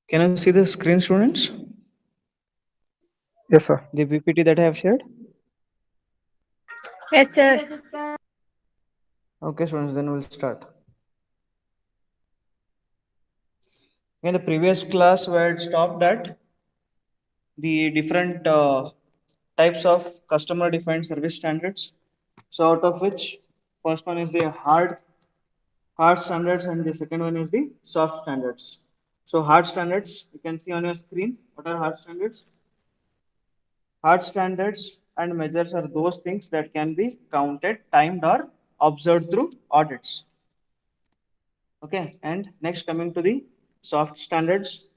Can you see the screen, students? Yes, sir. The PPT that I have shared? Yes, sir. Okay, students, then we'll start. In the previous class, we had stopped at the different types of customer defined service standards. So, out of which, first one is the hard standards, and the second one is the soft standards. So, hard standards, you can see on your screen. What are hard standards? Hard standards and measures are those things that can be counted, timed, or observed through audits. Okay, and next coming to the soft standards,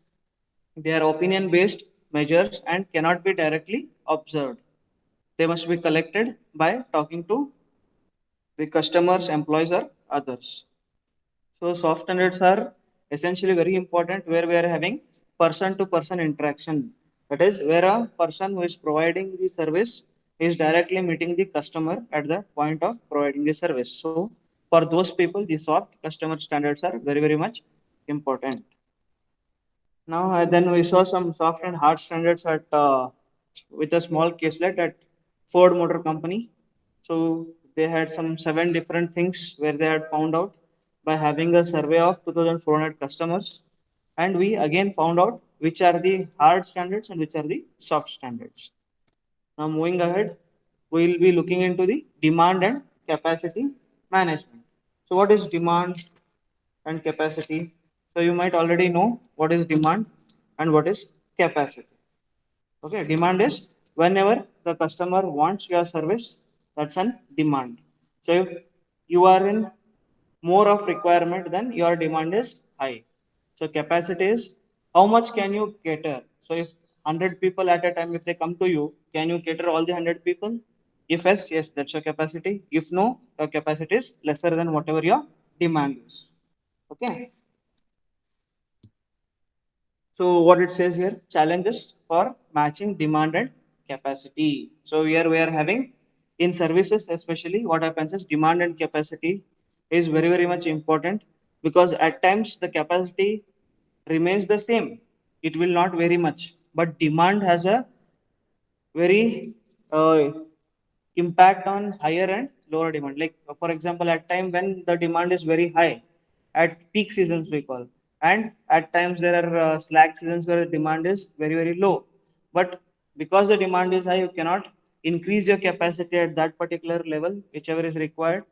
they are opinion based measures and cannot be directly observed. They must be collected by talking to the customers, employees, or others. So, soft standards are essentially very important where we are having person to person interaction. That is, where a person who is providing the service is directly meeting the customer at the point of providing the service. So, for those people, the soft customer standards are very, very much important. Now, then we saw some soft and hard standards at with a small caselet at Ford Motor Company. So they had some seven different things where they had found out by having a survey of 2,400 customers, and we again found out which are the hard standards and which are the soft standards. Now, moving ahead, we will be looking into the demand and capacity management. So, what is demand and capacity? So, you might already know what is demand and what is capacity. Okay, demand is whenever the customer wants your service, that's an demand. So, if you are in more of requirement, then your demand is high. So capacity is how much can you cater. So if 100 people at a time, if they come to you, can you cater all the 100 people? If yes, yes, that's your capacity. If no, your capacity is lesser than whatever your demand is. Okay. So what it says here, challenges for matching demand and capacity. So here we are having in services, especially what happens is demand and capacity is very, very much important, because at times the capacity remains the same. It will not vary much, but demand has a very impact on higher and lower demand. Like for example, at time when the demand is very high, at peak seasons we call, and at times there are slack seasons where the demand is very, very low. But because the demand is high, you cannot increase your capacity at that particular level, whichever is required,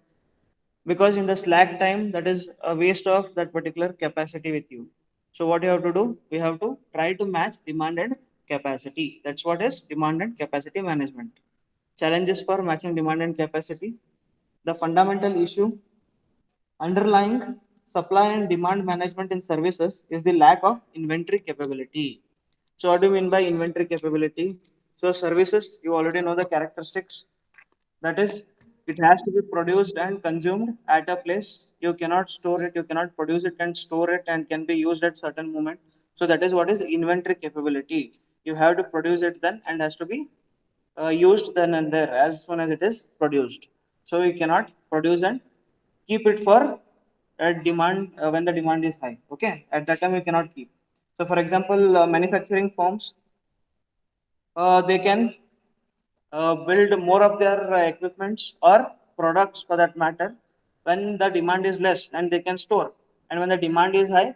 because in the slack time that is a waste of that particular capacity with you. So what you have to do, we have to try to match demand and capacity. That's what is demand and capacity management. Challenges for matching demand and capacity, the fundamental issue underlying supply and demand management in services is the lack of inventory capability. So what do you mean by inventory capability? So services, you already know the characteristics. That is, it has to be produced and consumed at a place. You cannot store it, you cannot produce it and store it and can be used at certain moment. So that is what is inventory capability. You have to produce it then and has to be used then and there as soon as it is produced. So you cannot produce and keep it for demand when the demand is high. Okay, at that time you cannot keep. So for example, manufacturing firms, they can build more of their equipments or products for that matter when the demand is less, and they can store, and when the demand is high,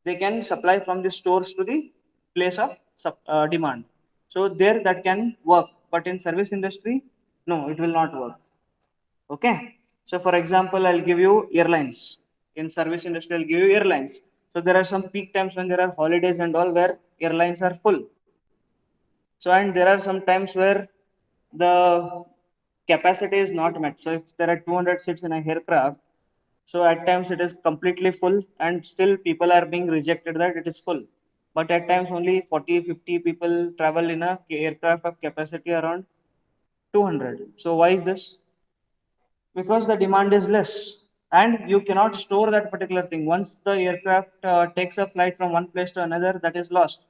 they can supply from the stores to the place of demand. So there that can work, but in service industry, no, it will not work. Okay, so for example, I'll give you airlines. In service industry, I'll give you airlines. So there are some peak times when there are holidays and all where airlines are full. So, and there are some times where the capacity is not met. So, if there are 200 seats in a aircraft, so at times it is completely full, and still people are being rejected that it is full. But at times only 40, 50 people travel in a aircraft of capacity around 200. So, why is this? Because the demand is less, and you cannot store that particular thing. Once the aircraft takes a flight from one place to another, that is lost.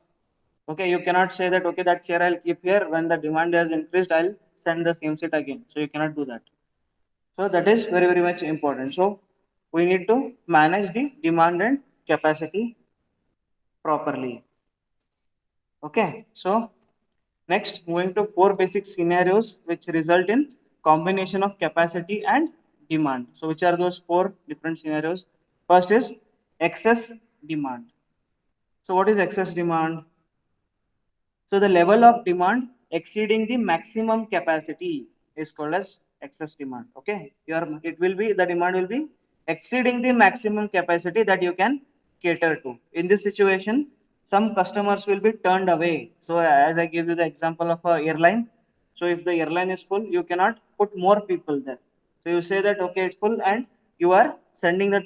Okay, you cannot say that okay, that chair I'll keep here, when the demand has increased I'll send the same seat again. So you cannot do that. So that is very, very much important. So we need to manage the demand and capacity properly. Okay, so next moving to four basic scenarios which result in combination of capacity and demand. So which are those four different scenarios? First is excess demand. So what is excess demand? So the level of demand exceeding the maximum capacity is called as excess demand. Okay, it will be, the demand will be exceeding the maximum capacity that you can cater to. In this situation, some customers will be turned away. So as I give you the example of a airline. So if the airline is full, you cannot put more people there. So you say that okay, it's full, and you are sending that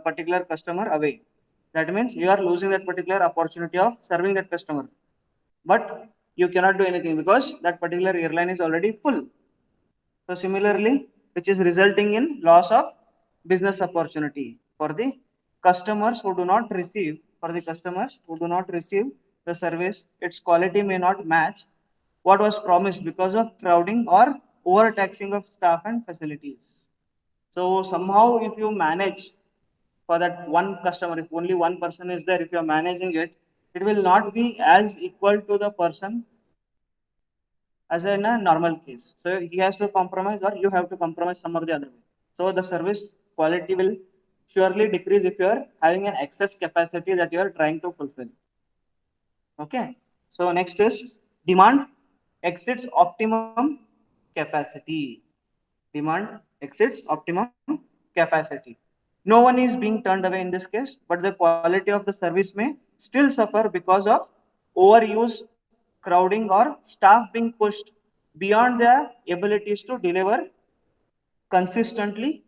particular customer away. That means you are losing that particular opportunity of serving that customer, but you cannot do anything because that particular airline is already full. So similarly, which is resulting in loss of business opportunity for the customers who do not receive, the service, its quality may not match what was promised because of crowding or overtaxing of staff and facilities. So somehow if you manage for that one customer, if only one person is there, if you are managing it, it will not be as equal to the person as in a normal case. So he has to compromise or you have to compromise some or the other way. So the service quality will surely decrease if you are having an excess capacity that you are trying to fulfill. Okay. So next is demand exceeds optimum capacity. Demand exceeds optimum capacity. No one is being turned away in this case, but the quality of the service may still suffer because of overuse, crowding, or staff being pushed beyond their abilities to deliver consistently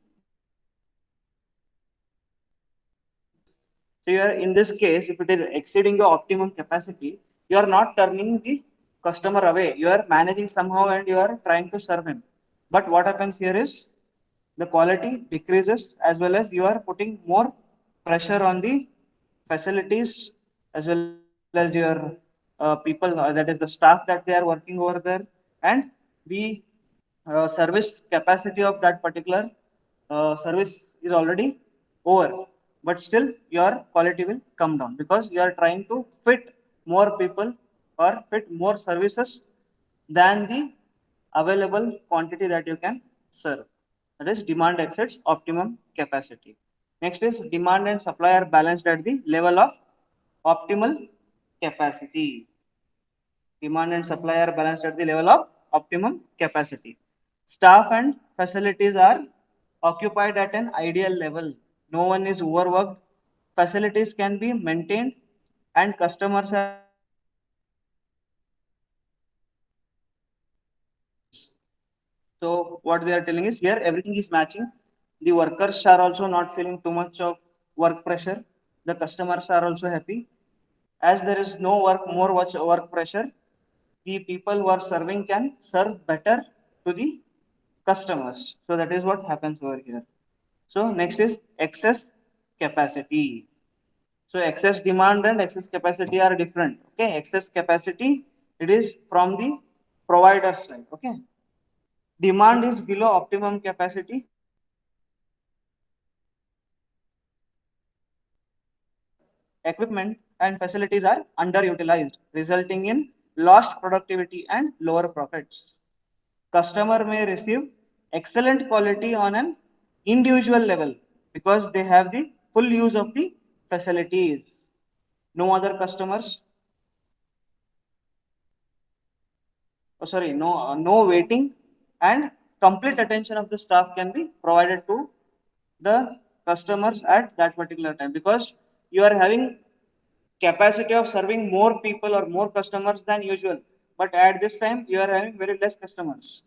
with So you are in this case, if it is exceeding your optimum capacity, you are not turning the customer away. You are managing somehow and you are trying to serve him. But what happens here is the quality decreases as well as you are putting more pressure on the facilities as well as your people, that is the staff that they are working over there, and the service capacity of that particular service is already over, but still your quality will come down because you are trying to fit more people or fit more services than the available quantity that you can serve. That is demand exceeds optimum capacity. Next is demand and supply are balanced at the level of optimal capacity. Demand and supply are balanced at the level of optimum capacity. Staff and facilities are occupied at an ideal level. No one is overworked. Facilities can be maintained and customers are So what they are telling is here everything is matching. The workers are also not feeling too much of work pressure. The customers are also happy. As there is no work pressure, the people who are serving can serve better to the customers. So that is what happens over here. So next is excess capacity. So excess demand and excess capacity are different. Okay, excess capacity, it is from the provider side. Okay, demand is below optimum capacity. Equipment and facilities are underutilized, resulting in lost productivity and lower profits. Customer may receive excellent quality on an individual level because they have the full use of the facilities. No other customers, no waiting, and complete attention of the staff can be provided to the customers at that particular time because you are having capacity of serving more people or more customers than usual, but at this time you are having very less customers,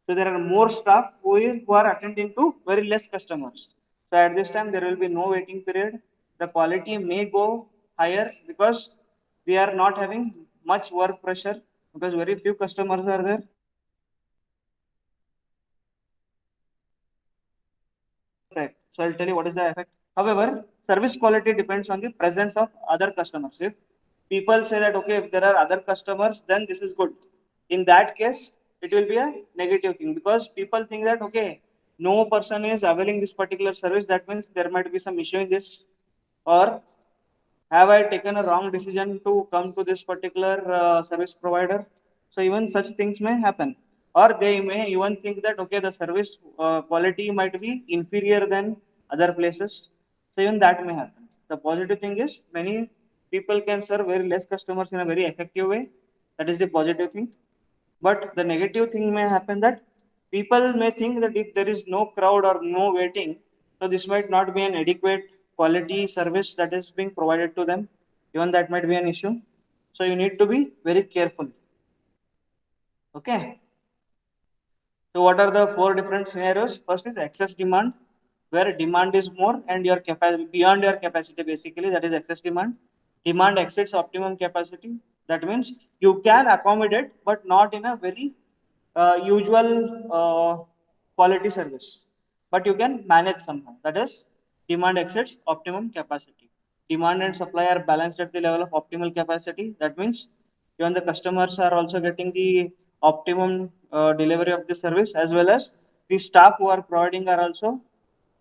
so there are more staff who are attending to very less customers. So at this time there will be no waiting period. The quality may go higher because we are not having much work pressure because very few customers are there. Right. So I'll tell you what is the effect. However, service quality depends on the presence of other customers. If people say that okay, if there are other customers, then this is good. In that case, it will be a negative thing because people think that okay, no person is availing this particular service. That means there might be some issue in this, or Have I taken a wrong decision to come to this particular service provider? So even such things may happen, or they may even think that okay, the service quality might be inferior than other places. So even that may happen. The positive thing is many people can serve very less customers in a very effective way. That is the positive thing. But the negative thing may happen that people may think that if there is no crowd or no waiting, so this might not be an adequate quality service that is being provided to them. Even that might be an issue. So you need to be very careful. Okay. So what are the four different scenarios? First is excess demand, where demand is more and your capacity beyond your capacity basically, that is excess demand. Demand exceeds optimum capacity. That means you can accommodate, but not in a very usual quality service. But you can manage somehow. That is demand exceeds optimum capacity. Demand and supply are balanced at the level of optimal capacity. That means even the customers are also getting the optimum delivery of the service, as well as the staff who are providing are also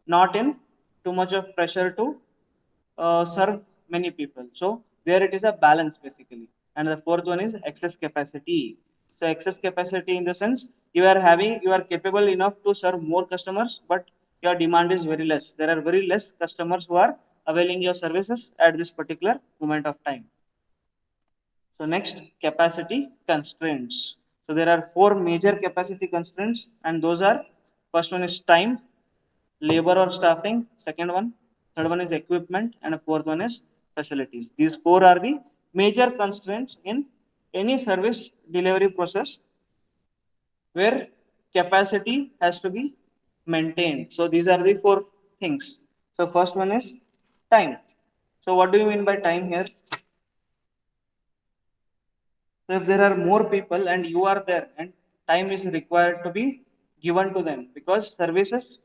not in too much of pressure to serve many people. So there it is a balance basically. And the fourth one is excess capacity. So excess capacity in the sense you are capable enough to serve more customers, but your demand is very less. There are very less customers who are availing your services at this particular moment of time. So next, capacity constraints. So there are four major capacity constraints, and those are: first one is time, labor or staffing, second one, third one is equipment, and the fourth one is facilities. These four are the major constraints in any service delivery process where capacity has to be maintained. So these are the four things. So first one is time. So what do you mean by time here? So if there are more people and you are there, and time is required to be given to them, because services,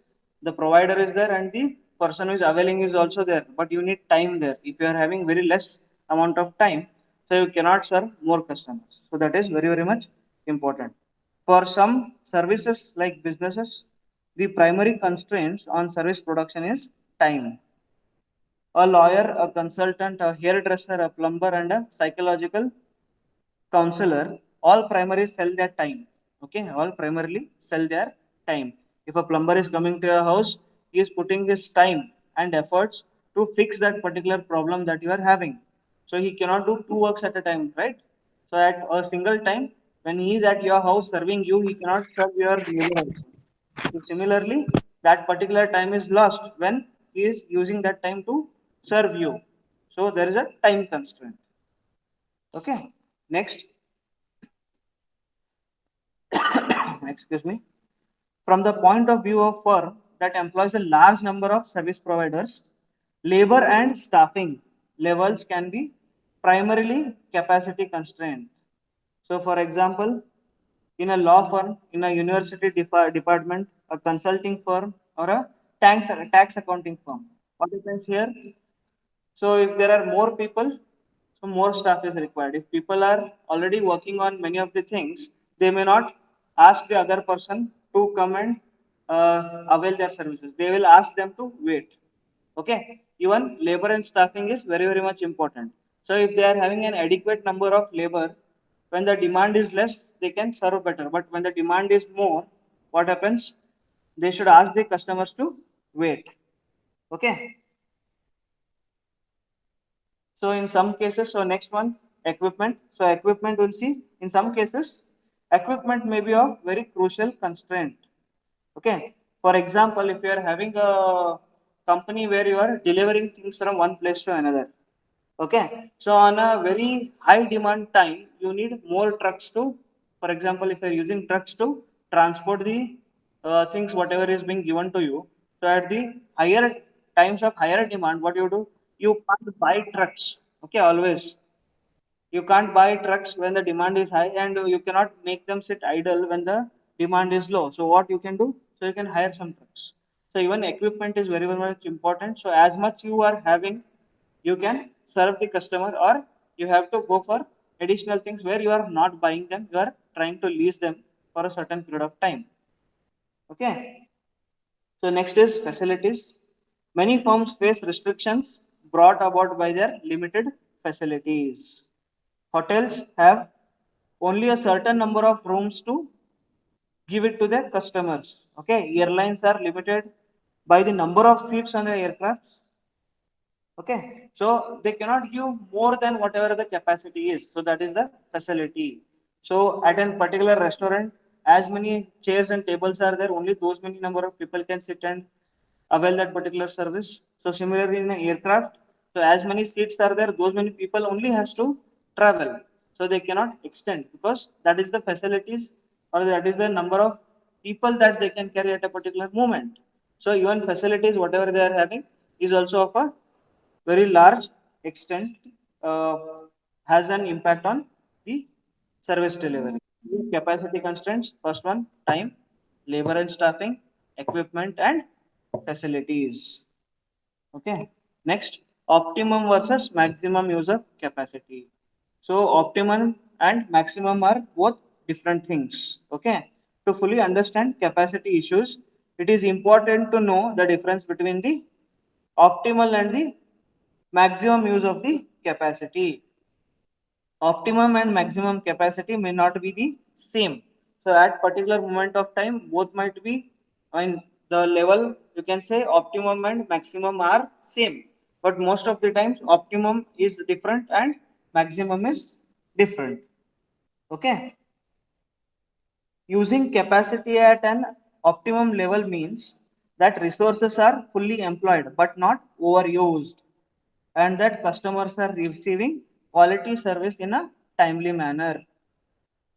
the provider is there and the person who is availing is also there, but you need time there. If you are having very less amount of time, so you cannot serve more customers. So that is very, very much important. For some services like businesses, the primary constraints on service production is time. A lawyer, a consultant, a hairdresser, a plumber, and a psychological counselor all primarily sell their time. Okay, all primarily sell their time. If a plumber is coming to your house, he is putting his time and efforts to fix that particular problem that you are having. So he cannot do two works at a time, right? So at a single time, when he is at your house serving you, he cannot serve your neighbor also. So similarly, that particular time is lost when he is using that time to serve you. So there is a time constraint. Okay. Next, excuse me. From the point of view of firm that employs a large number of service providers, labor and staffing levels can be primarily capacity constrained. So, for example, in a law firm, in a university department, a consulting firm, or a tax accounting firm, what happens here? So if there are more people, so more staff is required. If people are already working on many of the things, they may not ask the other person to come and avail their services. They will ask them to wait. Okay. Even labor and staffing is very, very much important. So if they are having an adequate number of labor, when the demand is less, they can serve better. But when the demand is more, what happens? They should ask the customers to wait. Okay. So in some cases, so next one, equipment. So equipment will see in some cases, equipment may be of very crucial constraint. Okay. For example, if you are having a company where you are delivering things from one place to another. Okay. So on a very high demand time, you need more trucks to, for example, if you're using trucks to transport the things, whatever is being given to you. So at the higher times of higher demand, what you do? You can't buy trucks. Okay, always. You can't buy trucks when the demand is high, and you cannot make them sit idle when the demand is low. So what you can do? So you can hire some trucks. So even equipment is very, very much important. So as much you are having, you can serve the customer, or you have to go for additional things where you are not buying them, you are trying to lease them for a certain period of time. Okay. So next is facilities. Many firms face restrictions brought about by their limited facilities. Hotels have only a certain number of rooms to give it to their customers. Okay, airlines are limited by the number of seats on the aircrafts. Okay, so they cannot give more than whatever the capacity is. So that is the facility. So at a particular restaurant, as many chairs and tables are there, only those many number of people can sit and avail that particular service. So similarly in an aircraft, so as many seats are there, those many people only has to travel. So they cannot extend because that is the facilities or that is the number of people that they can carry at a particular moment. So even facilities, whatever they are having, is also of a very large extent uh, has an impact on the service delivery. Capacity constraints, first one, time, labor and staffing, equipment and facilities. Okay. Next, optimum versus maximum use of capacity. So optimum and maximum are both different things. Okay. To fully understand capacity issues, it is important to know the difference between the optimal and the maximum use of the capacity. Optimum and maximum capacity may not be the same. So at particular moment of time both might be, I mean, the level, you can say optimum and maximum are same, but most of the times optimum is different and maximum is different. Okay, using capacity at an optimum level means that resources are fully employed but not overused, and that customers are receiving quality service in a timely manner.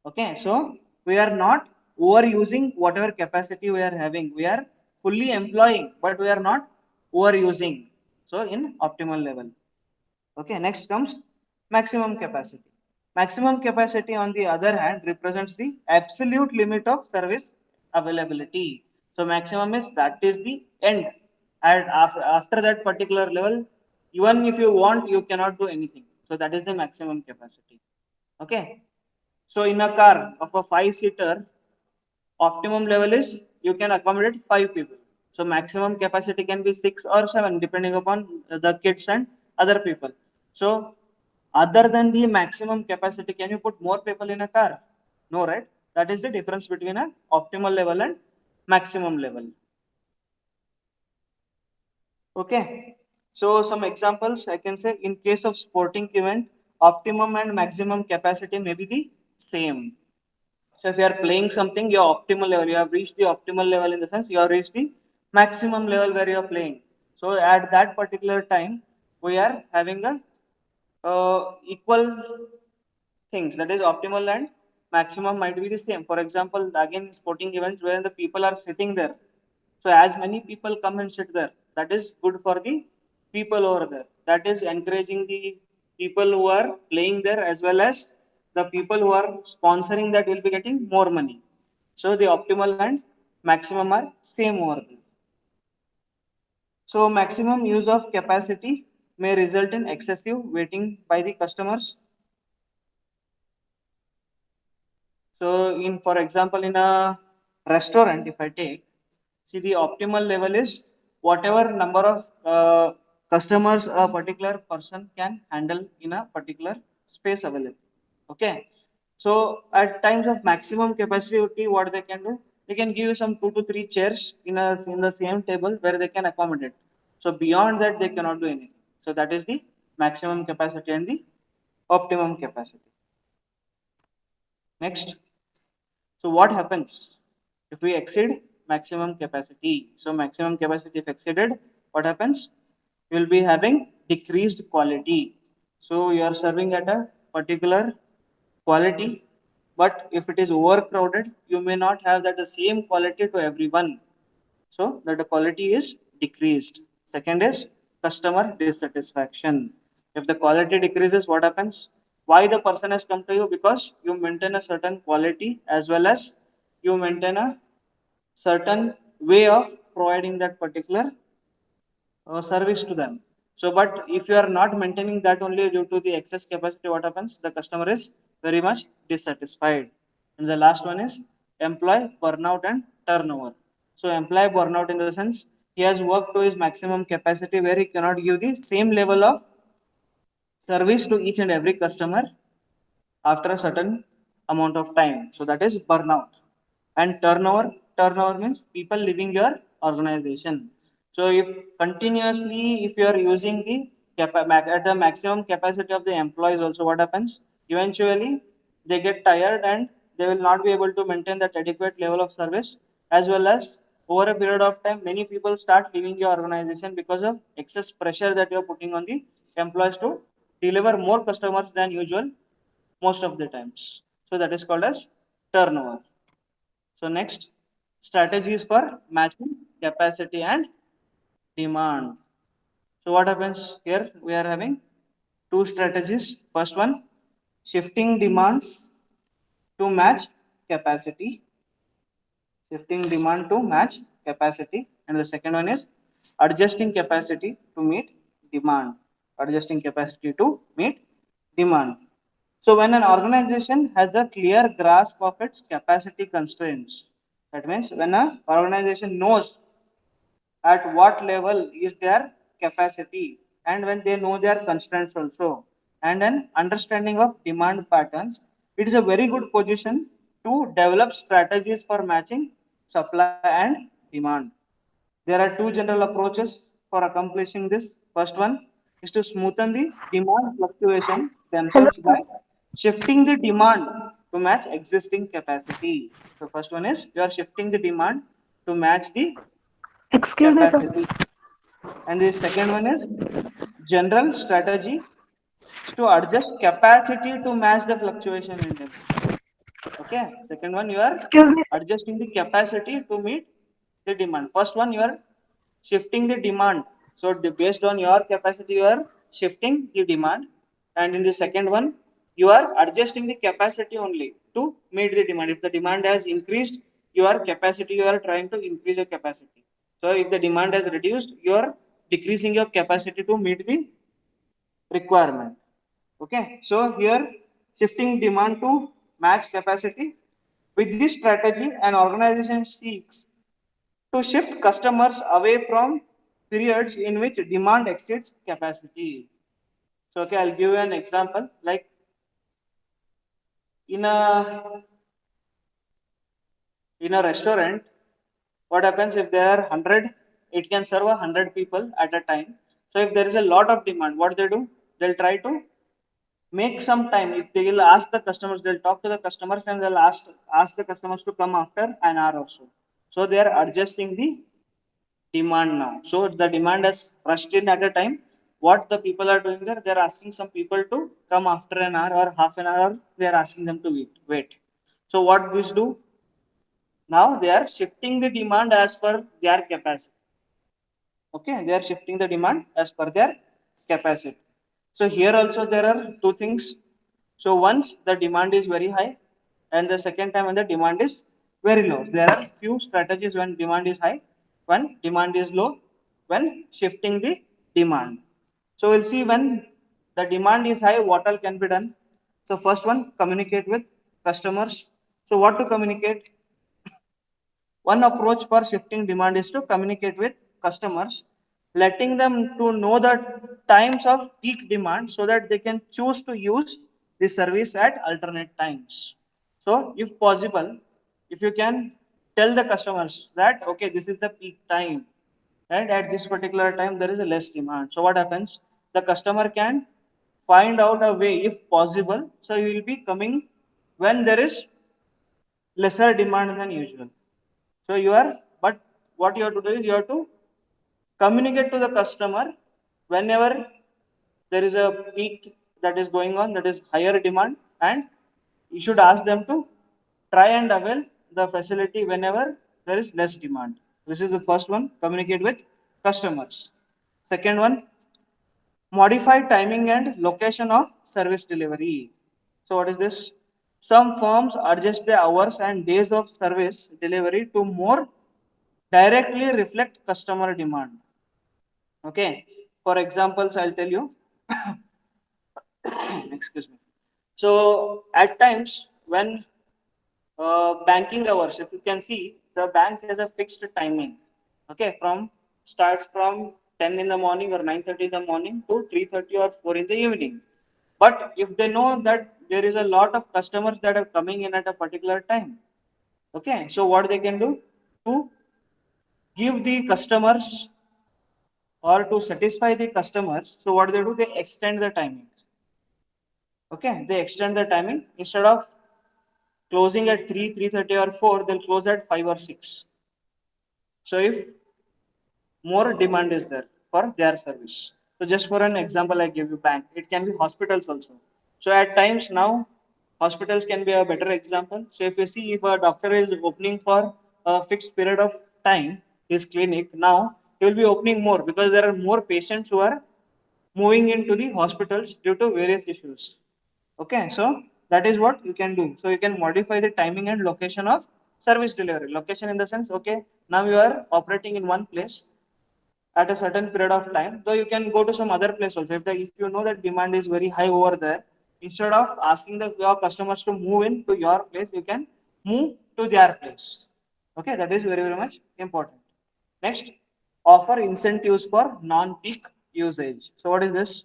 Okay, so we are not overusing whatever capacity we are having. We are fully employing, but we are not overusing. So in optimal level. Okay, next comes maximum capacity. Maximum capacity, on the other hand, represents the absolute limit of service availability. So maximum is that is the end. And after that particular level, even if you want, you cannot do anything. So that is the maximum capacity. Okay. So in a car of a five-seater, optimum level is you can accommodate five people. So maximum capacity can be six or seven, depending upon the kids and other people. So other than the maximum capacity, can you put more people in a car? No, right? That is the difference between a optimal level and maximum level. Okay. So some examples I can say, in case of sporting event, optimum and maximum capacity may be the same. So if you are playing something, your optimal level, you have reached the optimal level in the sense you have reached the maximum level where you are playing. So at that particular time, we are having a equal things, that is optimal and maximum might be the same. For example, again sporting events where the people are sitting there, so as many people come and sit there, that is good for the people over there, that is encouraging the people who are playing there as well as the people who are sponsoring that will be getting more money. So the optimal and maximum are same over there. So maximum use of capacity may result in excessive waiting by the customers. So in, for example, in a restaurant, if I take, see the optimal level is whatever number of customers a particular person can handle in a particular space available. Okay. So at times of maximum capacity, what they can do, they can give you some two to three chairs in the same table where they can accommodate. So beyond that, they cannot do anything. So that is the maximum capacity and the optimum capacity. Next. So what happens if we exceed maximum capacity? So maximum capacity if exceeded, what happens? You will be having decreased quality. So you are serving at a particular quality, but if it is overcrowded, you may not have that the same quality to everyone. So that the quality is decreased. Second is customer dissatisfaction. If the quality decreases, what happens? Why the person has come to you? Because you maintain a certain quality as well as you maintain a certain way of providing that particular service to them. So, but if you are not maintaining that only due to the excess capacity, what happens? The customer is very much dissatisfied. And the last one is employee burnout and turnover. So, employee burnout in the sense he has worked to his maximum capacity where he cannot give the same level of service to each and every customer after a certain amount of time. So that is burnout. And turnover means people leaving your organization. So if continuously, if you are using the at the maximum capacity of the employees, also what happens? Eventually, they get tired and they will not be able to maintain that adequate level of service, as well as over a period of time, many people start leaving your organization because of excess pressure that you are putting on the employees to deliver more customers than usual most of the times. So that is called as turnover. So next, strategies for matching capacity and demand. So what happens here? We are having two strategies. First one, shifting demand to match capacity. Shifting demand to match capacity. And the second one is adjusting capacity to meet demand. Adjusting capacity to meet demand. So when an organization has a clear grasp of its capacity constraints, that means when an organization knows at what level is their capacity and when they know their constraints also and an understanding of demand patterns, it is a very good position to develop strategies for matching supply and demand. There are two general approaches for accomplishing this. First one is to smoothen the demand fluctuation Hello, themselves by shifting the demand to match existing capacity. So first one is you are shifting the demand to match the excuse me, sir. capacity. And the second one is general strategy is to adjust capacity to match the fluctuation in demand. Okay. Second one, you are Excuse me, sir. adjusting the capacity to meet the demand. First one, you are shifting the demand. So based on your capacity, you are shifting the demand. And in the second one, you are adjusting the capacity only to meet the demand. If the demand has increased your capacity, you are trying to increase your capacity. So if the demand has reduced, you are decreasing your capacity to meet the requirement. Okay, so here shifting demand to match capacity. With this strategy, an organization seeks to shift customers away from periods in which demand exceeds capacity. So, okay, I'll give you an example. Like in a restaurant, what happens if there are 100? It can serve 100 people at a time. So, if there is a lot of demand, what they do? They'll try to make some time. If they will ask the customers, they'll talk to the customers and they'll ask the customers to come after an hour or so. So they are adjusting the demand now. So the demand has rushed in at a time. What the people are doing there, they're asking some people to come after an hour or half an hour. They're asking them to wait. So what this do? Now they are shifting the demand as per their capacity. Okay, they are shifting the demand as per their capacity. So here also there are two things. So once the demand is very high, and the second time when the demand is very low. There are few strategies when demand is high, when demand is low, when shifting the demand. So we'll see when the demand is high, what all can be done. So first one, communicate with customers. So what to communicate? One approach for shifting demand is to communicate with customers, letting them to know the times of peak demand so that they can choose to use the service at alternate times. So, if possible, if you can tell the customers that okay, this is the peak time, and at this particular time there is a less demand. So, what happens? The customer can find out a way, if possible. So, you will be coming when there is lesser demand than usual. So you are, but what you have to do is you have to communicate to the customer whenever there is a peak that is going on, that is higher demand, and you should ask them to try and avail the facility whenever there is less demand. This is the first one, communicate with customers. Second one, modify timing and location of service delivery. So what is this? Some firms adjust the hours and days of service delivery to more directly reflect customer demand. Okay. For examples, I'll tell you. Excuse me. So at times when banking hours, if you can see, the bank has a fixed timing. Okay, from starts from 10 in the morning or 9:30 in the morning to 3:30 or 4 in the evening. But if they know that there is a lot of customers that are coming in at a particular time, okay, so what they can do to give the customers or to satisfy the customers, so what they do, they extend the timing. Okay, they extend the timing instead of closing at 3, 3:30 or 4, they'll close at 5 or 6. So if more demand is there for their service. So just for an example, I give you bank. It can be hospitals also. So at times now, hospitals can be a better example. So if you see if a doctor is opening for a fixed period of time, his clinic, now he will be opening more because there are more patients who are moving into the hospitals due to various issues. Okay, so that is what you can do. So you can modify the timing and location of service delivery. Location in the sense, okay, now you are operating in one place at a certain period of time, though you can go to some other place also. If you know that demand is very high over there, instead of asking your customers to move in to your place, you can move to their place. Okay, that is very, very much important. Next, offer incentives for non-peak usage. So what is this?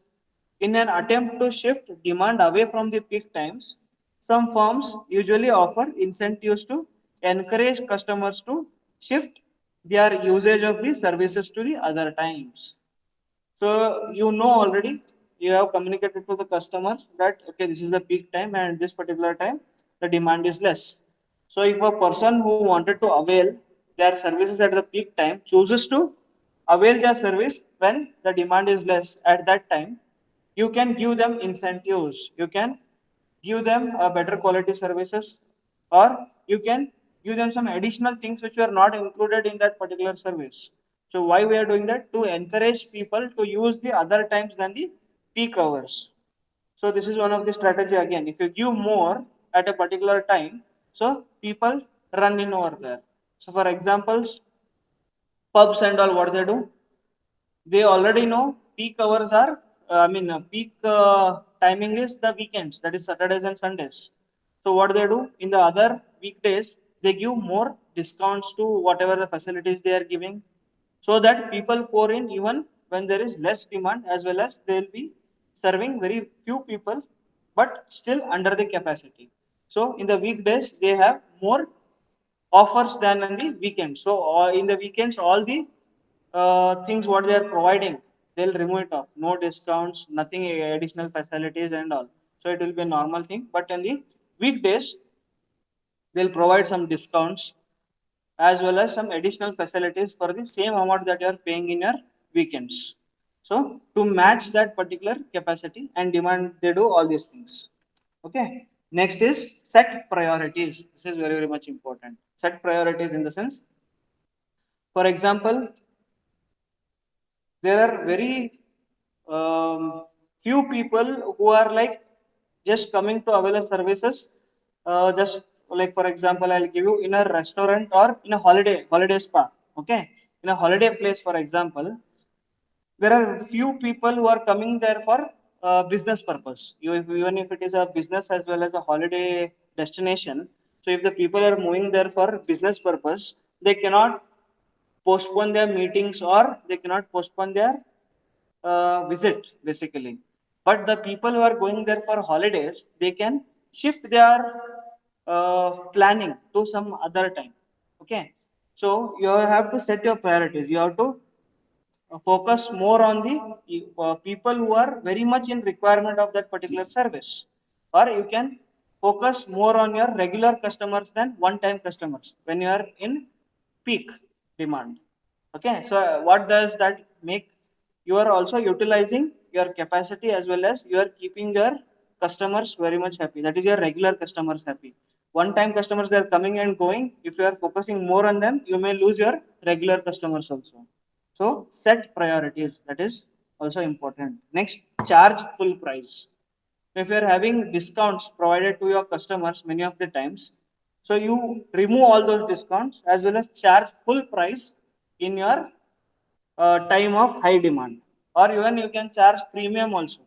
In an attempt to shift demand away from the peak times, some firms usually offer incentives to encourage customers to shift their usage of the services to the other times. So you know already, you have communicated to the customers that okay, this is the peak time and this particular time the demand is less. So if a person who wanted to avail their services at the peak time chooses to avail their service when the demand is less at that time, you can give them incentives. You can give them a better quality services, or you can give them some additional things which were not included in that particular service. So why we are doing that? To encourage people to use the other times than the peak hours. So this is one of the strategy again. If you give more at a particular time, so people run in over there. So for examples, pubs and all, what they do, they already know peak hours are peak timing is the weekends, that is Saturdays and Sundays. So what they do in the other weekdays, they give more discounts to whatever the facilities they are giving, so that people pour in even when there is less demand, as well as they will be serving very few people but still under the capacity. So in the weekdays they have more offers than in the weekends. So in the weekends, all the things what they are providing, they'll remove it off. No discounts, nothing additional facilities and all. So it will be a normal thing. But in the weekdays, they'll provide some discounts as well as some additional facilities for the same amount that you are paying in your weekends. So to match that particular capacity and demand, they do all these things. Okay. Next is set priorities. This is very, very much important. Set priorities in the sense, for example, there are very few people who are like just coming to avail services. Just like for example, I'll give you in a restaurant or in a holiday spa. Okay, in a holiday place, for example, there are few people who are coming there for business purpose. Even if it is a business as well as a holiday destination, so if the people are moving there for business purpose, they cannot postpone their meetings or they cannot postpone their visit basically. But the people who are going there for holidays, they can shift their planning to some other time. Okay, so you have to set your priorities. You have to focus more on the people who are very much in requirement of that particular service, or you can focus more on your regular customers than one time customers when you are in peak demand. Okay, so what does that make? You are also utilizing your capacity as well as you are keeping your customers very much happy. That is your regular customers happy. One time customers, they are coming and going. If you are focusing more on them, you may lose your regular customers also. So set priorities, that is also important. Next, charge full price. If you are having discounts provided to your customers many of the times, so you remove all those discounts as well as charge full price in your time of high demand, or even you can charge premium also.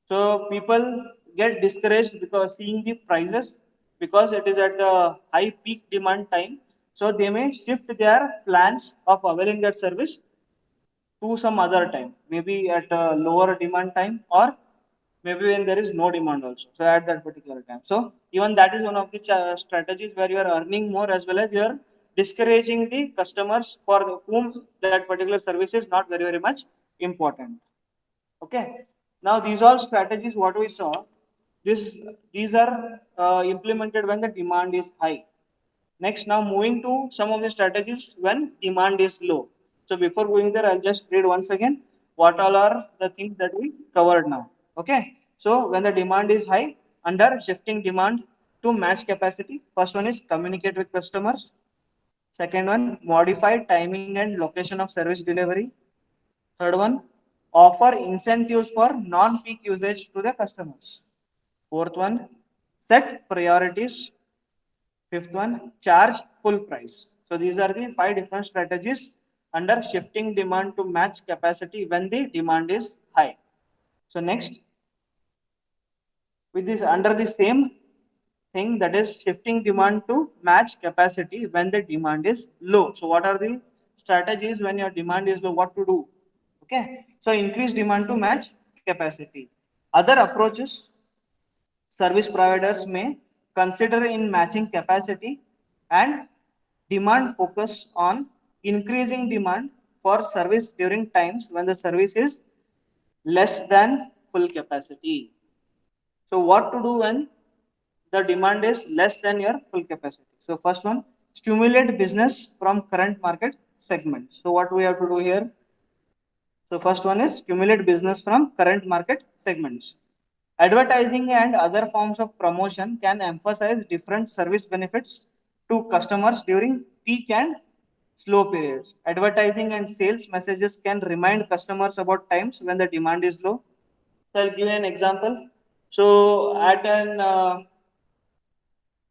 So people get discouraged because seeing the prices, because it is at the high peak demand time. So they may shift their plans of availing that service to some other time, maybe at a lower demand time, or maybe when there is no demand also. So at that particular time. So even that is one of the strategies where you are earning more, as well as you are discouraging the customers for whom that particular service is not very much important. Okay. Now these all strategies what we saw, this these are implemented when the demand is high. Next, now moving to some of the strategies when demand is low. So before going there, I'll just read once again what all are the things that we covered now. Okay. So when the demand is high, under shifting demand to match capacity, first one is communicate with customers. Second one, modify timing and location of service delivery. Third one, offer incentives for non-peak usage to the customers. Fourth one, set priorities. Fifth one, charge full price. So these are the five different strategies under shifting demand to match capacity when the demand is high. So next, with this under the same thing, that is shifting demand to match capacity when the demand is low. So what are the strategies when your demand is low? What to do? Okay. So increase demand to match capacity. Other approaches service providers may consider in matching capacity and demand focus on increasing demand for service during times when the service is less than full capacity. So what to do when the demand is less than your full capacity? So first one, stimulate business from current market segments. So what we have to do here? So first one is stimulate business from current market segments. Advertising and other forms of promotion can emphasize different service benefits to customers during peak and slow periods. Advertising and sales messages can remind customers about times when the demand is low. So I'll give you an example. So at an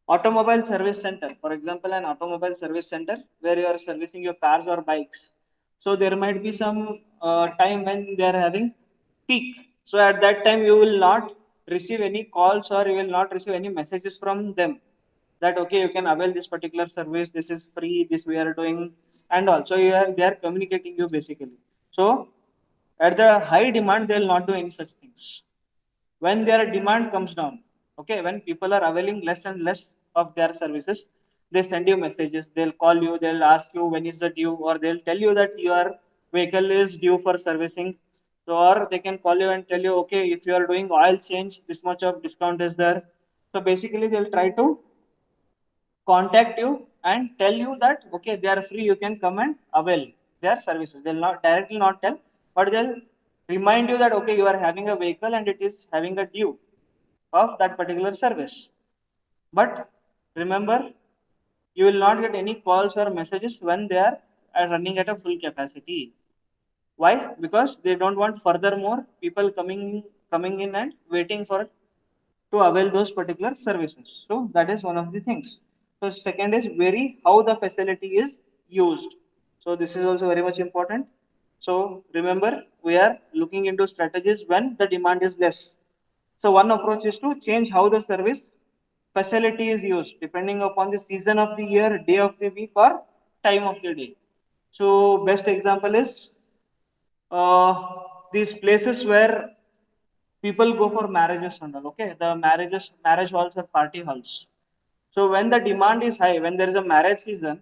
automobile service center, for example, an automobile service center where you are servicing your cars or bikes, so there might be some time when they are having peak. So at that time you will not receive any calls, or you will not receive any messages from them that okay, you can avail this particular service, this is free, this we are doing, and also they are communicating you basically. So at the high demand they will not do any such things. When their demand comes down, okay, when people are availing less and less of their services, they send you messages, they'll call you, they'll ask you when is the due, or they'll tell you that your vehicle is due for servicing. So, or they can call you and tell you, okay, if you are doing oil change, this much of discount is there. So basically they'll try to contact you and tell you that okay, they are free, you can come and avail their services. They'll not directly not tell, but they'll remind you that okay, you are having a vehicle and it is having a due of that particular service. But remember, you will not get any calls or messages when they are running at a full capacity. Why? Because they don't want furthermore people coming in and waiting for to avail those particular services. So that is one of the things. So second is vary how the facility is used. So this is also very much important. So remember, we are looking into strategies when the demand is less. So one approach is to change how the service facility is used depending upon the season of the year, day of the week, or time of the day. So best example is uh, these places where people go for marriages and all. Okay, the marriage halls or party halls. So when the demand is high, when there is a marriage season,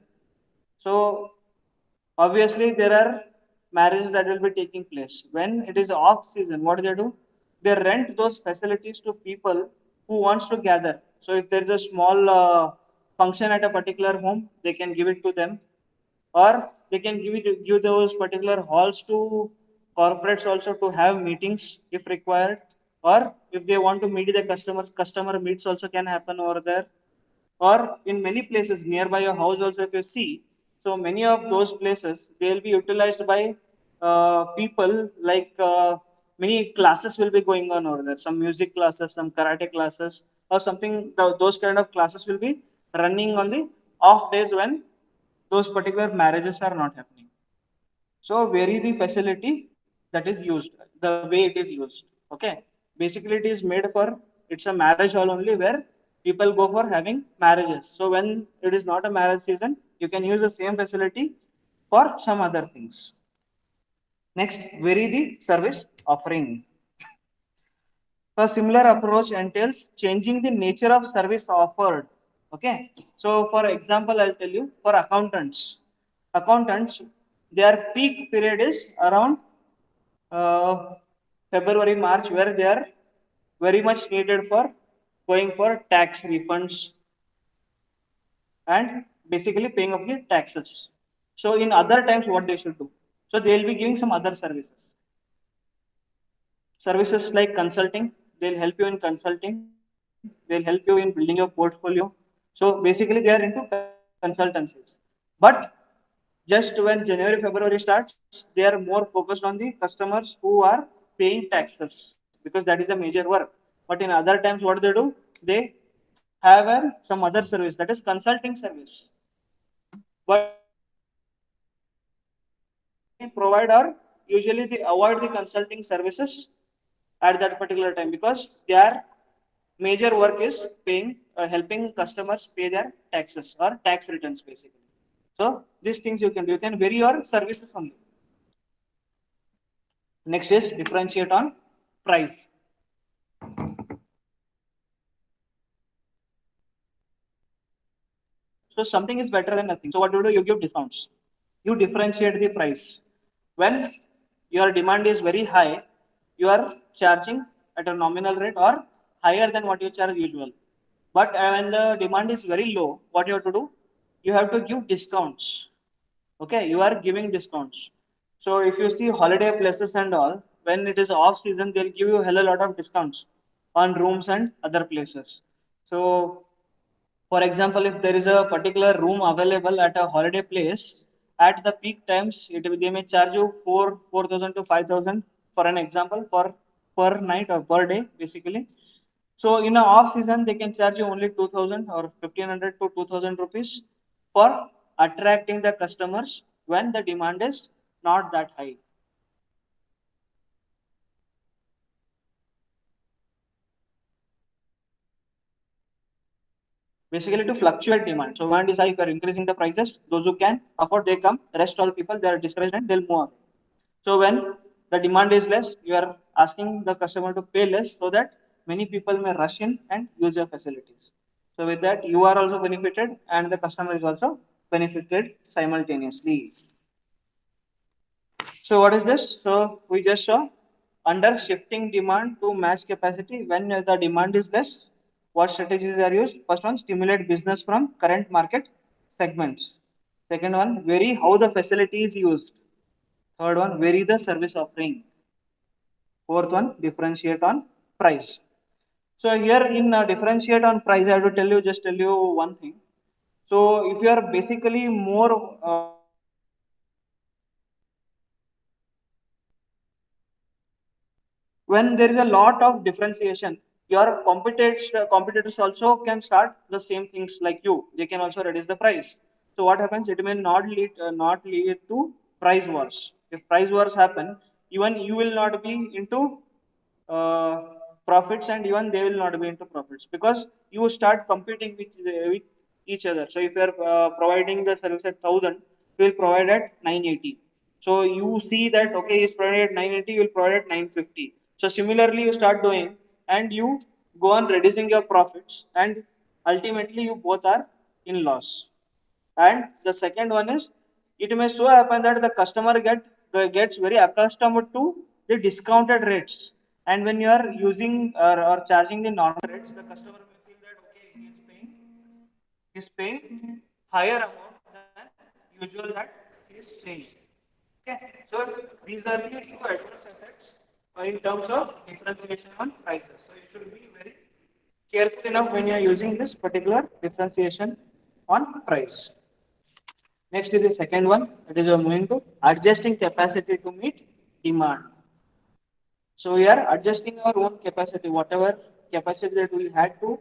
so obviously there are marriages that will be taking place. When it is off season, what do they do? They rent those facilities to people who wants to gather. So if there is a small function at a particular home, they can give it to them, or they can give those particular halls to corporates also to have meetings if required, or if they want to meet the customers, customer meets also can happen over there. Or in many places nearby your house also, if you see, so many of those places they will be utilized by people, like many classes will be going on over there, some music classes, some karate classes, or something. Those kind of classes will be running on the off days when those particular marriages are not happening. So vary the facility that is used, the way it is used. Okay. Basically it is made for, it's a marriage hall only where people go for having marriages. So when it is not a marriage season, you can use the same facility for some other things. Next, vary the service offering. A similar approach entails changing the nature of service offered. Okay. So, for example, I'll tell you for accountants, their peak period is around uh, February, March, where they are very much needed for going for tax refunds and basically paying of the taxes. So, in other times, what they should do? So, they will be giving some other services. Services like consulting, they'll help you in consulting, they'll help you in building your portfolio. So basically, they are into consultancies. But just when January, February starts, they are more focused on the customers who are paying taxes because that is a major work. But in other times, what they do? They have some other service that is consulting service. But they provide or usually they avoid the consulting services at that particular time because their major work is paying helping customers pay their taxes or tax returns basically. So these things you can vary your services only. Next is differentiate on price. So something is better than nothing. So what do? You give discounts. You differentiate the price. When your demand is very high, you are charging at a nominal rate or higher than what you charge usual. But when the demand is very low, what you have to do? You have to give discounts. Okay, you are giving discounts. So if you see holiday places and all, when it is off season, they'll give you a hell a lot of discounts on rooms and other places. So for example, if there is a particular room available at a holiday place, at the peak times, they may charge you 4,000 to 5,000 for an example for per night or per day, basically. So in a off season, they can charge you only 2,000 or 1,500 to 2,000 rupees for attracting the customers when the demand is not that high. Basically to fluctuate demand. So demand is high, if you're increasing the prices, those who can afford they come, rest all people they are discouraged and they'll move away. So when the demand is less, you are asking the customer to pay less so that many people may rush in and use your facilities. So with that, you are also benefited and the customer is also benefited simultaneously. So what is this? So we just saw under shifting demand to match capacity when the demand is less, what strategies are used? First one, stimulate business from current market segments. Second one, vary how the facility is used. Third one, vary the service offering. Fourth one, differentiate on price. So here in differentiate on price, I have to just tell you one thing. So if you are basically more when there is a lot of differentiation, your competitors also can start the same things like you. They can also reduce the price. So what happens? It may not lead to price wars. If price wars happen, even you will not be into uh, profits and even they will not be into profits because you start competing with each other. So if you are providing the service at 1,000, you will provide at 980. So you see that okay, is provided at 980, you will provide at 950. So similarly, you start doing and you go on reducing your profits, and ultimately you both are in loss. And the second one is it may so happen that the customer gets very accustomed to the discounted rates, and when you are using or charging the normal rates, the customer may feel that okay, he is paying higher amount than usual that he is paying. Okay, so these are the two adverse effects in terms of differentiation on prices. So you should be very careful enough when you are using this particular differentiation on price. Next is the second one. That is we are moving to adjusting capacity to meet demand. So we are adjusting our own capacity, whatever capacity that we had to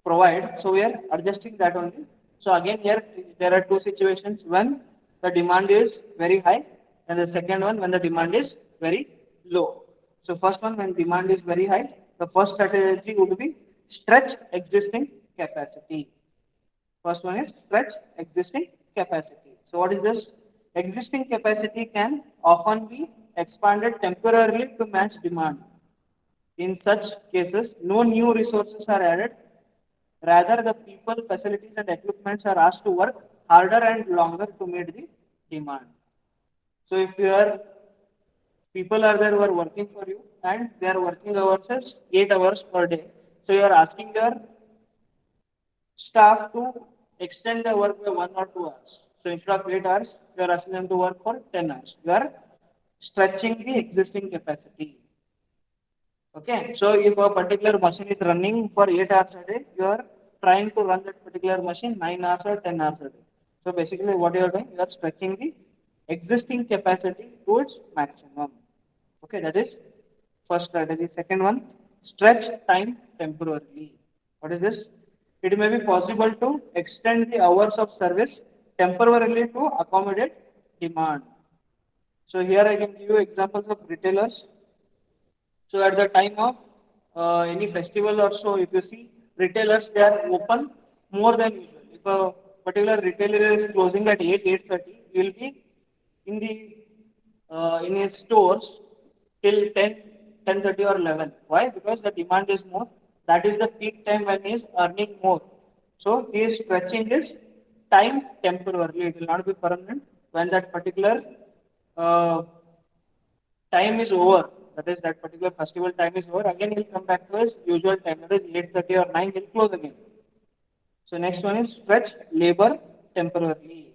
provide. So we are adjusting that only. So again here there are two situations. One, the demand is very high, and the second one when the demand is very low. So first one, when demand is very high, the first strategy would be stretch existing capacity. First one is stretch existing capacity. So what is this? Existing capacity can often be expanded temporarily to match demand. In such cases, no new resources are added. Rather, the people, facilities, and equipments are asked to work harder and longer to meet the demand. So, if your people are there who are working for you and their working hours is 8 hours per day, so you are asking your staff to extend the work by 1 or 2 hours. So, instead of 8 hours, you are asking them to work for 10 hours. You are stretching the existing capacity. Okay, so if a particular machine is running for 8 hours a day, you are trying to run that particular machine 9 hours or 10 hours a day. So basically, what you are doing, you are stretching the existing capacity to its maximum. Okay, that is first strategy. Second one, stretch time temporarily. What is this? It may be possible to extend the hours of service temporarily to accommodate demand. So here I can give you examples of retailers. So at the time of any festival or so, if you see retailers, they are open more than usual. If a particular retailer is closing at 8:30, he will be in the in his stores till 10:30 or 11. Why? Because the demand is more. That is the peak time when he is earning more. So he is stretching his time temporarily. It will not be permanent. When that particular uh, time is over, that is that particular festival time is over, again he'll come back to his usual time, that is 8:30 or 9, he'll close again. So next one is stretch labor temporarily.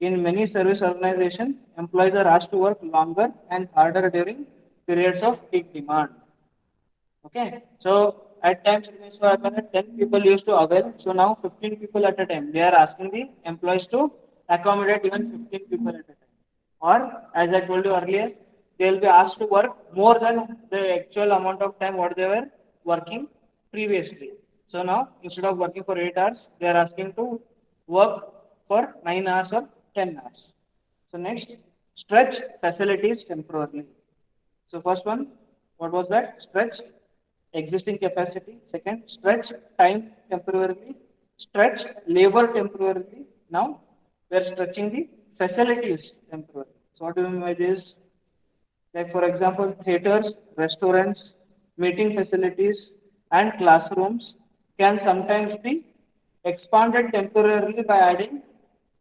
In many service organizations, employees are asked to work longer and harder during periods of peak demand. Okay. So at times it means what happen that 10 people used to avail. So now 15 people at a time. They are asking the employees to accommodate even 15 people at a time. Or as I told you earlier, they will be asked to work more than the actual amount of time what they were working previously. So now instead of working for 8 hours, they are asking to work for 9 hours or 10 hours. So next, stretch facilities temporarily. So first one, what was that? Stretch existing capacity. Second, stretch time temporarily. Stretch labor temporarily. Now we are stretching the facilities temporarily. So what do you mean by this? Like for example, theaters, restaurants, meeting facilities, and classrooms can sometimes be expanded temporarily by adding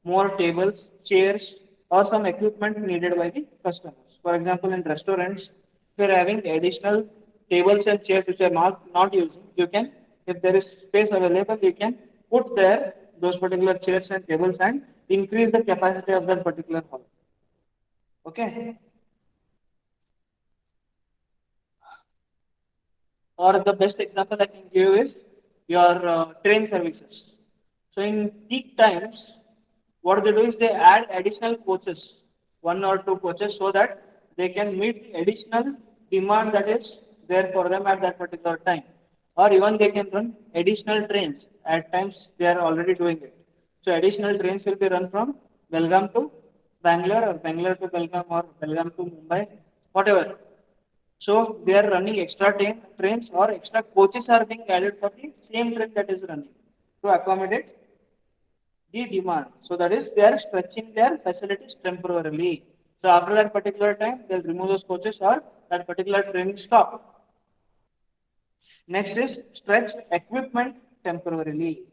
more tables, chairs, or some equipment needed by the customers. For example, in restaurants, if you're having additional tables and chairs which are not using, you can, if there is space available, you can put there those particular chairs and tables and increase the capacity of that particular hall. Okay. Or the best example I can give is your train services. So in peak times, what they do is they add additional coaches, 1 or 2 coaches, so that they can meet the additional demand that is there for them at that particular time. Or even they can run additional trains. At times they are already doing it. So additional trains will be run from Belgaum to Bangalore or Bangalore to Belgaum or Belgaum to Mumbai, whatever. So they are running extra trains or extra coaches are being added for the same train that is running to accommodate the demand. So that is they are stretching their facilities temporarily. So after that particular time, they'll remove those coaches or that particular train will stop. Next is stretch equipment temporarily.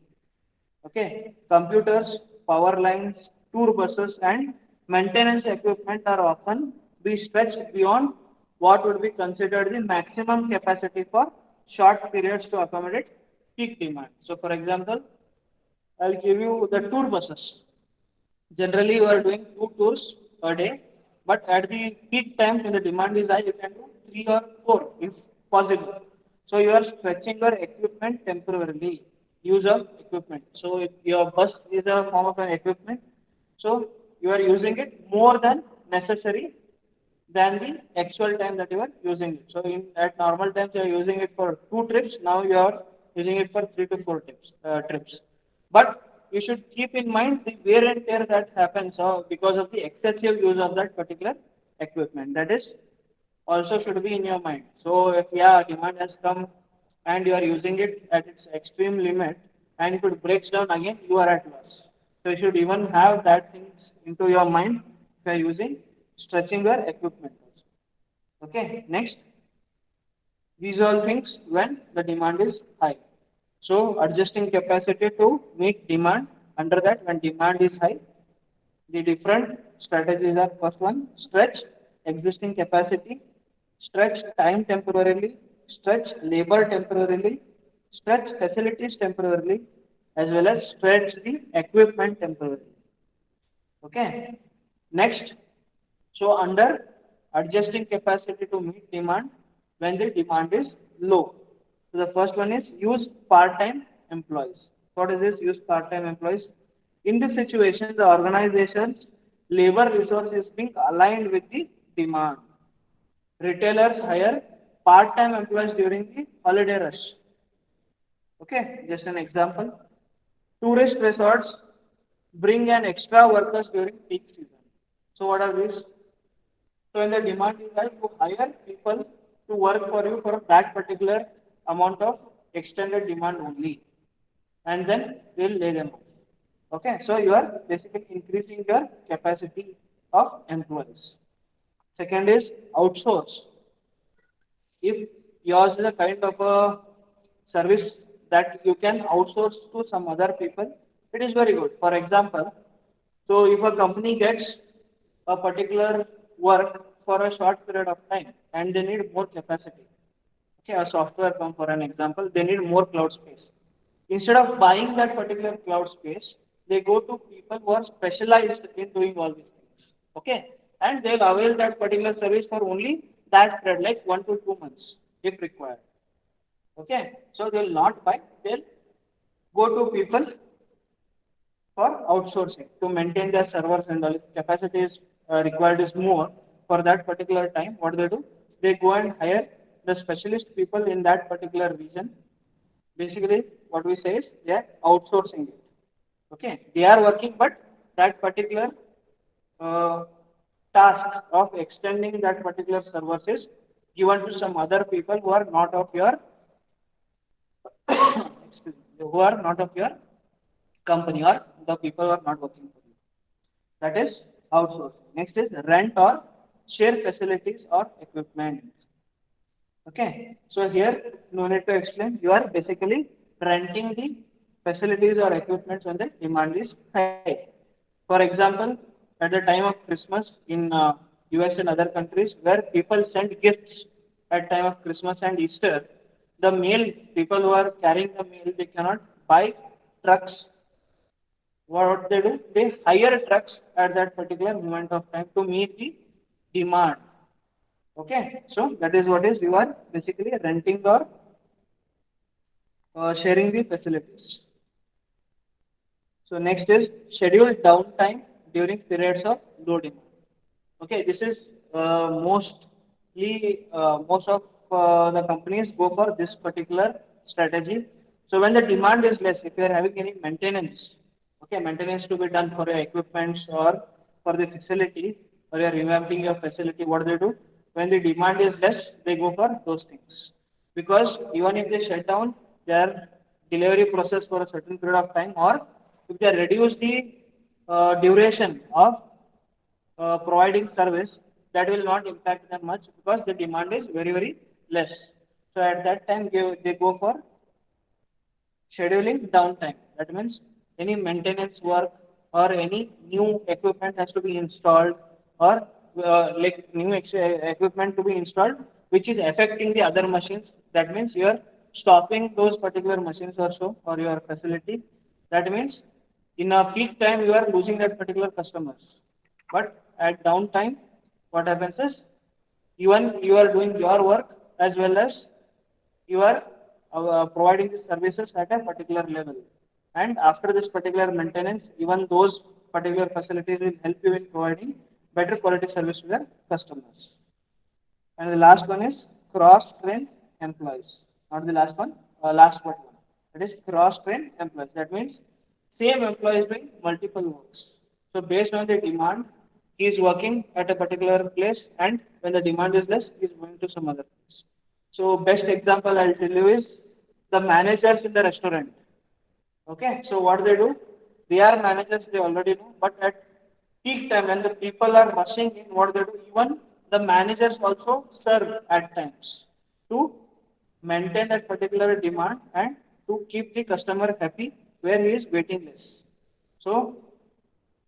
Okay, computers, power lines, tour buses, and maintenance equipment are often be stretched beyond what would be considered the maximum capacity for short periods to accommodate peak demand. So, for example, I'll give you the tour buses. Generally, you are doing 2 tours a day, but at the peak times when the demand is high, you can do 3 or 4 if possible. So you are stretching your equipment temporarily. Use of equipment. So if your bus is a form of an equipment, so you are using it more than necessary than the actual time that you are using it. So in at normal times you are using it for 2 trips. Now you are using it for 3 to 4 trips. But you should keep in mind the wear and tear that happens because of the excessive use of that particular equipment. That is also should be in your mind. So if yeah demand has come and you are using it at its extreme limit and if it breaks down again you are at loss. So you should even have that things into your mind if you are using stretching your equipment. Okay, next, these all things when the demand is high. So adjusting capacity to meet demand. Under that, when demand is high, the different strategies are: first one, stretch existing capacity, stretch time temporarily, stretch labor temporarily, stretch facilities temporarily, as well as stretch the equipment temporarily. Okay. Next, so under adjusting capacity to meet demand when the demand is low. So the first one is use part-time employees. What is this? Use part-time employees. In this situation, the organization's labor resource is being aligned with the demand. Retailers hire part-time employees during the holiday rush. Okay, just an example. Tourist resorts bring an extra workers during peak season. So what are these? So when the demand is high, you hire people to work for you for that particular amount of extended demand only, and then we'll lay them off. Okay, so you are basically increasing your capacity of employees. Second is outsource. If yours is a kind of a service that you can outsource to some other people, it is very good. For example, so if a company gets a particular work for a short period of time and they need more capacity, okay, a software firm for an example, they need more cloud space. Instead of buying that particular cloud space, they go to people who are specialized in doing all these things. Okay, and they'll avail that particular service for only that period, like 1 to 2 months, if required. Okay, so they'll not buy, they'll go to people for outsourcing to maintain their servers and all. If capacity is required is more for that particular time, what they do? They go and hire the specialist people in that particular region. Basically, what we say is they are outsourcing it. Okay, they are working, but that particular uh, task of extending that particular service is given to some other people who are not of your excuse me, who are not of your company, or the people who are not working for you. That is outsourcing. Next is rent or share facilities or equipment. Okay, so here no need to explain. You are basically renting the facilities or equipment when the demand is high. For example, at the time of Christmas in US and other countries where people send gifts at time of Christmas and Easter, the mail people who are carrying the mail, they cannot buy trucks. What they do? They hire trucks at that particular moment of time to meet the demand. Okay, so that is what is you are basically renting or sharing the facilities. So next is scheduled downtime during periods of low demand. Okay, this is most of the companies go for this particular strategy. So when the demand is less, if you are having any maintenance, okay, maintenance to be done for your equipments or for the facility, or you are revamping your facility, what do they do? When the demand is less, they go for those things. Because even if they shut down their delivery process for a certain period of time, or if they reduce the duration of providing service, that will not impact them much because the demand is very, very less. So at that time, they go for scheduling downtime. That means any maintenance work or any new equipment has to be installed, or like new equipment to be installed which is affecting the other machines. That means you are stopping those particular machines or so or your facility. That means in a peak time you are losing that particular customers. But at downtime, what happens is even you are doing your work as well as you are providing the services at a particular level. And after this particular maintenance, even those particular facilities will help you in providing better quality service to their customers. And the last one is cross-train employees. Not the last one, last but one. That is cross-train employees. That means same employee is doing multiple works. So based on the demand, he is working at a particular place, and when the demand is less, he is going to some other place. So best example I'll tell you is the managers in the restaurant. Okay, so what they do? They are managers, they already know, but at peak time when the people are rushing in, what they do? Even the managers also serve at times to maintain that particular demand and to keep the customer happy where he is waiting less. So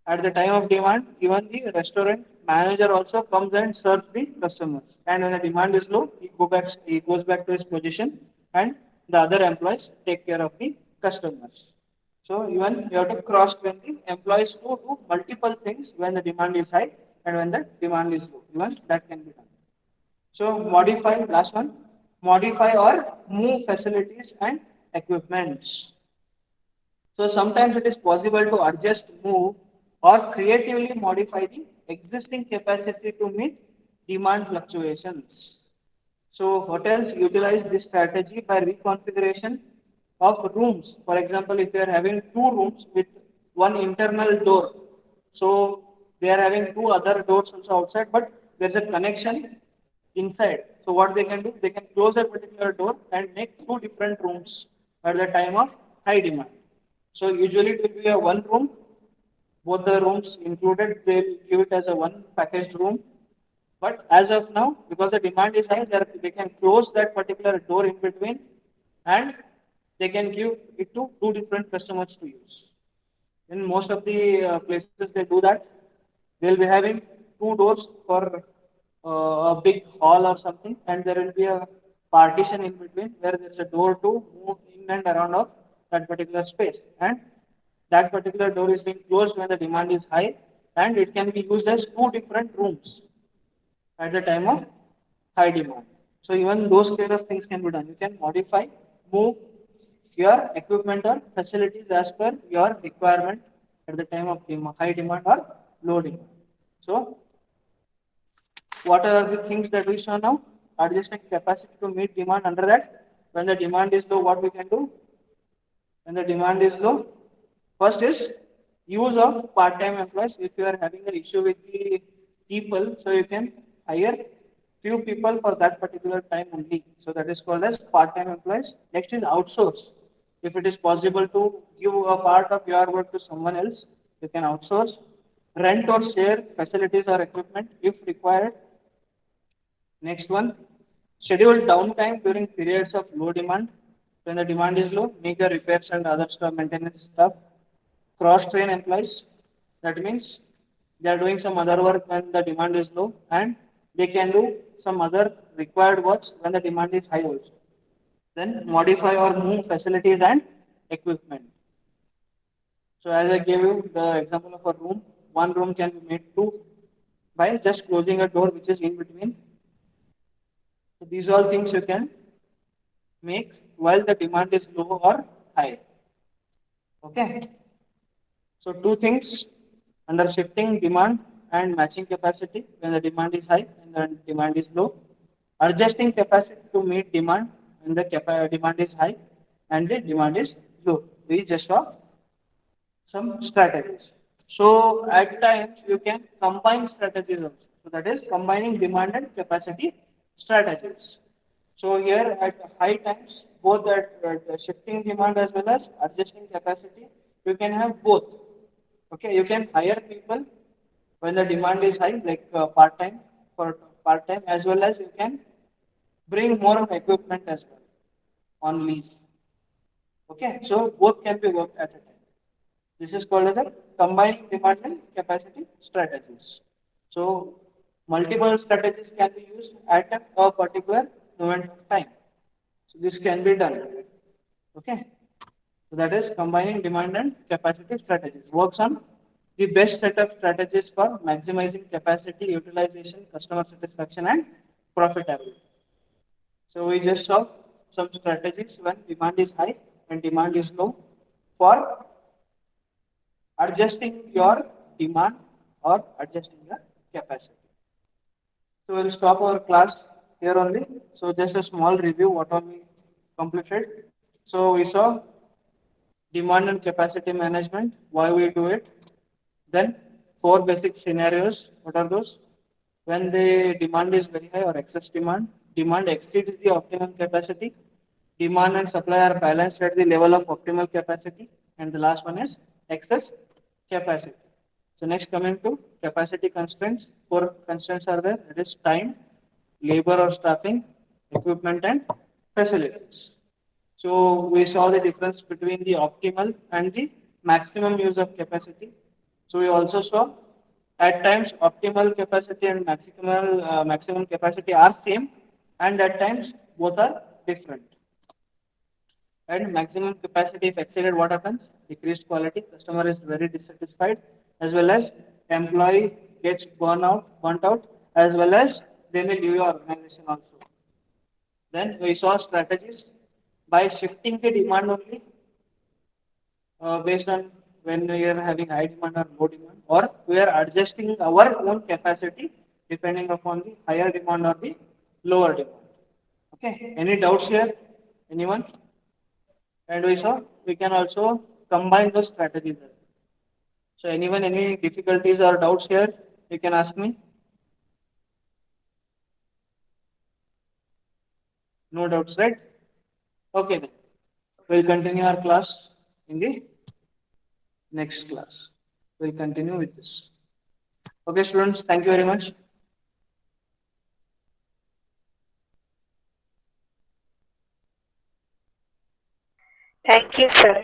at the time of demand, even the restaurant manager also comes and serves the customers. And when the demand is low, he goes back to his position, and the other employees take care of the customers. So even you have to cross train the employees to do multiple things when the demand is high and when the demand is low. Even that can be done. So modify, last one, modify or move facilities and equipments. So sometimes it is possible to adjust, move, or creatively modify the existing capacity to meet demand fluctuations. So hotels utilize this strategy by reconfiguration of rooms. For example, if they are having two rooms with one internal door, so they are having two other doors also outside, but there's a connection inside. So what they can do, they can close a particular door and make two different rooms at the time of high demand. So usually it will be a one room, both the rooms included, they'll give it as a one packaged room. But as of now, because the demand is high, they can close that particular door in between and they can give it to two different customers to use. In most of the places, they do that. They'll be having two doors for a big hall or something, and there will be a partition in between where there's a door to move in and around of that particular space. And that particular door is being closed when the demand is high, and it can be used as two different rooms at the time of high demand. So even those kind of things can be done. You can modify, move your equipment or facilities as per your requirement at the time of high demand or low demand. So what are the things that we saw now? Adjusting capacity to meet demand under that. When the demand is low, what we can do? When the demand is low, first is use of part-time employees. If you are having an issue with the people, so you can hire few people for that particular time only. So that is called as part-time employees. Next is outsource. If it is possible to give a part of your work to someone else, you can outsource. Rent or share facilities or equipment if required. Next one, schedule downtime during periods of low demand. When the demand is low, make the repairs and other stuff, maintenance stuff. Cross-train employees. That means they are doing some other work when the demand is low, and they can do some other required works when the demand is high also. Then modify or move facilities and equipment. So as I gave you the example of a room, one room can be made two by just closing a door which is in between. So these all things you can make while the demand is low or high. Okay. So two things under shifting demand and matching capacity when the demand is high and the demand is low. Adjusting capacity to meet demand when the demand is high and the demand is low. We just saw some strategies. So at times you can combine strategies also. So that is combining demand and capacity strategies. So here at high times, both at shifting demand as well as adjusting capacity, you can have both. Okay, you can hire people when the demand is high, like part-time for part-time, as well as you can bring more of equipment as well on lease. Okay, so both can be worked at a time. This is called as a combining demand and capacity strategies. So multiple strategies can be used at a particular moment of time. So this can be done. Okay. So that is combining demand and capacity strategies. Works on the best set of strategies for maximizing capacity utilization, customer satisfaction, and profitability. So we just saw some strategies when demand is high and demand is low for adjusting your demand or adjusting your capacity. So we'll stop our class here only. So just a small review what all we completed. So we saw demand and capacity management, why we do it. Then four basic scenarios. What are those? When the demand is very high or excess demand, demand exceeds the optimum capacity, demand and supply are balanced at the level of optimal capacity, and the last one is excess capacity. So next coming to capacity constraints, four constraints are there. That is time, labor or staffing, equipment and facilities. So we saw the difference between the optimal and the maximum use of capacity. So we also saw at times optimal capacity and maximum capacity are same, and at times both are different. And maximum capacity if exceeded, what happens? Decreased quality, customer is very dissatisfied, as well as employee gets burnt out, as well as they may leave your organization also. Then we saw strategies by shifting the demand only based on when we are having high demand or low demand, or we are adjusting our own capacity depending upon the higher demand or the lower demand. Okay, any doubts here? Anyone? And we saw we can also combine those strategies. So anyone, any difficulties or doubts here, you can ask me. No doubts, right? Okay then. We'll continue our class in the next class. We'll continue with this. Okay, students, thank you very much. Thank you, sir.